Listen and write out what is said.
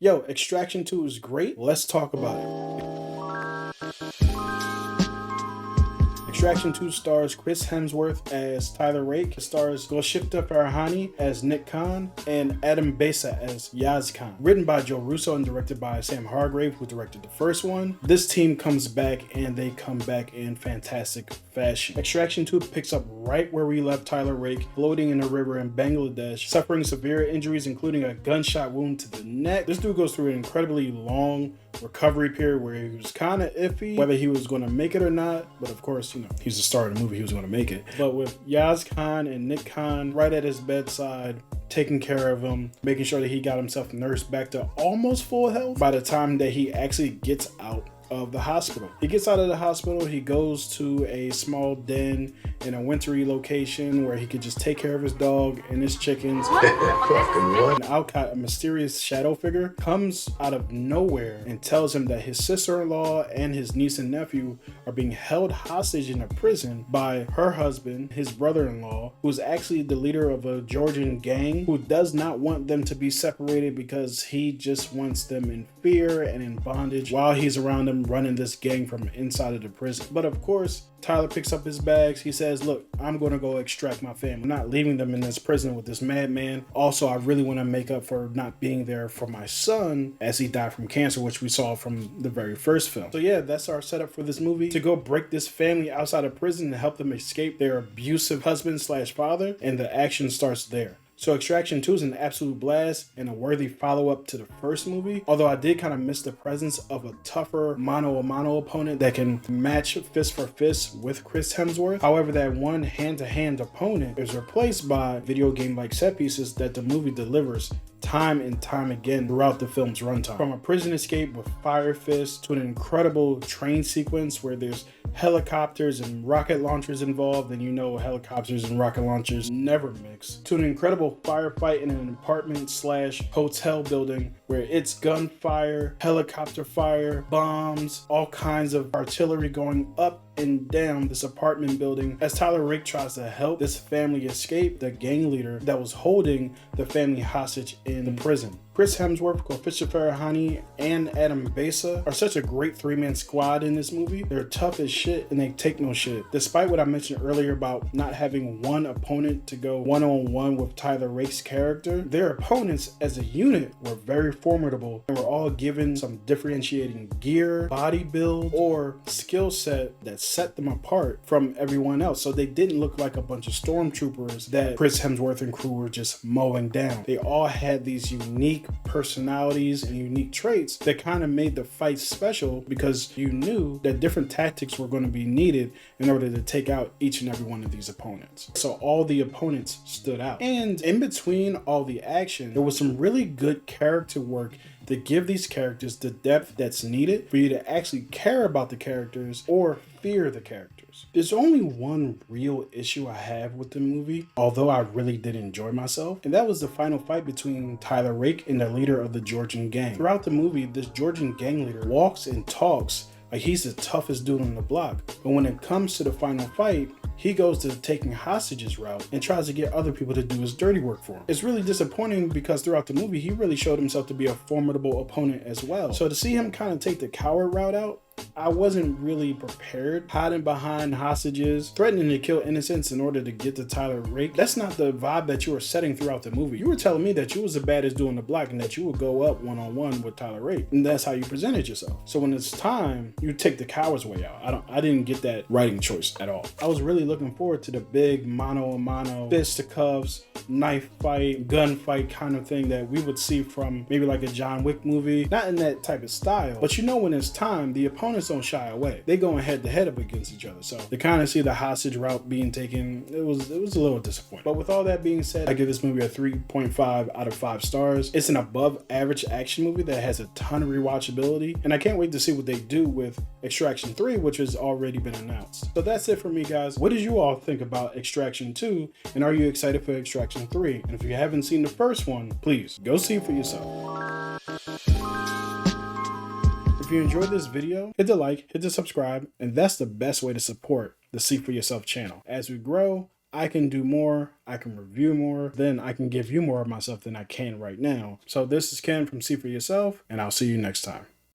Yo, Extraction 2 is great. Let's talk about it. Extraction 2 stars Chris Hemsworth as Tyler Rake. It stars Golshifteh Farahani as Nick Khan and Adam Besa as Yaz Khan. Written by Joe Russo and directed by Sam Hargrave, who directed the first one. This team comes back and they come back in fantastic fashion. Extraction 2 picks up right where we left Tyler Rake, floating in a river in Bangladesh, suffering severe injuries including a gunshot wound to the neck. This dude goes through an incredibly long recovery period where he was kind of iffy whether he was going to make it or not, but of course, you know, he's the star of the movie, he was going to make it. But with Yaz Khan and Nick Khan right at his bedside, taking care of him, making sure that he got himself nursed back to almost full health by the time that he actually gets out of the hospital. He gets out of the hospital, he goes to a small den in a wintry location where he could just take care of his dog and his chickens. And Alcott, a mysterious shadow figure, comes out of nowhere and tells him that his sister-in-law and his niece and nephew are being held hostage in a prison by her husband, his brother-in-law, who's actually the leader of a Georgian gang who does not want them to be separated because he just wants them in fear and in bondage while he's around them running this gang from inside of the prison. But of course, Tyler picks up his bags. He says, look, I'm going to go extract my family. I'm not leaving them in this prison with this madman. Also, I really want to make up for not being there for my son as he died from cancer, which we saw from the very first film. So yeah, that's our setup for this movie, to go break this family outside of prison and help them escape their abusive husband slash father. And the action starts there. So Extraction 2 is an absolute blast and a worthy follow-up to the first movie, although I did kind of miss the presence of a tougher mano-a-mano opponent that can match fist for fist with Chris Hemsworth. However, that one hand-to-hand opponent is replaced by video game-like set pieces that the movie delivers time and time again throughout the film's runtime. From a prison escape with fire fists to an incredible train sequence where there's helicopters and rocket launchers involved, and you know helicopters and rocket launchers never mix, to an incredible firefight in an apartment slash hotel building where it's gunfire, helicopter fire, bombs, all kinds of artillery going up and down this apartment building as Tyler Rake tries to help this family escape the gang leader that was holding the family hostage in the prison. Chris Hemsworth, Golshifteh Farahani, and Adam Besa are such a great three-man squad in this movie. They're tough as shit and they take no shit. Despite what I mentioned earlier about not having one opponent to go one-on-one with Tyler Rake's character, their opponents as a unit were very formidable and were all given some differentiating gear, body build, or skill set that set them apart from everyone else. So they didn't look like a bunch of stormtroopers that Chris Hemsworth and crew were just mowing down. They all had these unique personalities and unique traits that kind of made the fight special because you knew that different tactics were going to be needed in order to take out each and every one of these opponents. So all the opponents stood out. And in between all the action, there was some really good character work to give these characters the depth that's needed for you to actually care about the characters or fear the characters. There's only one real issue I have with the movie, although I really did enjoy myself, and that was the final fight between Tyler Rake and the leader of the Georgian gang. Throughout the movie, this Georgian gang leader walks and talks like he's the toughest dude on the block, but when it comes to the final fight, he goes to the taking hostages route and tries to get other people to do his dirty work for him. It's really disappointing because throughout the movie, he really showed himself to be a formidable opponent as well. So to see him kind of take the coward route out, I wasn't really prepared. Hiding behind hostages, threatening to kill innocents in order to get to Tyler Rake. That's not the vibe that you were setting throughout the movie. You were telling me that you was the baddest dude on the block and that you would go up one-on-one with Tyler Rake. And that's how you presented yourself. So when it's time, you take the coward's way out. I didn't get that writing choice at all. I was really looking forward to the big mano-a-mano, fisticuffs, knife fight, gunfight kind of thing that we would see from maybe like a John Wick movie. Not in that type of style, but you know when it's time, the opponents don't shy away. They going head to head up against each other. So to kind of see the hostage route being taken, it was a little disappointing. But with all that being said, I give this movie a 3.5 out of 5 stars. It's an above average action movie that has a ton of rewatchability, and I can't wait to see what they do with Extraction 3, which has already been announced. So that's it for me, guys. What did you all think about Extraction 2, and are you excited for Extraction 3? And if you haven't seen the first one, please go see it for yourself. If you enjoyed this video, hit the like, hit the subscribe, and that's the best way to support the See For Yourself channel. As we grow, I can do more, I can review more, then I can give you more of myself than I can right now. So this is Ken from See For Yourself, and I'll see you next time.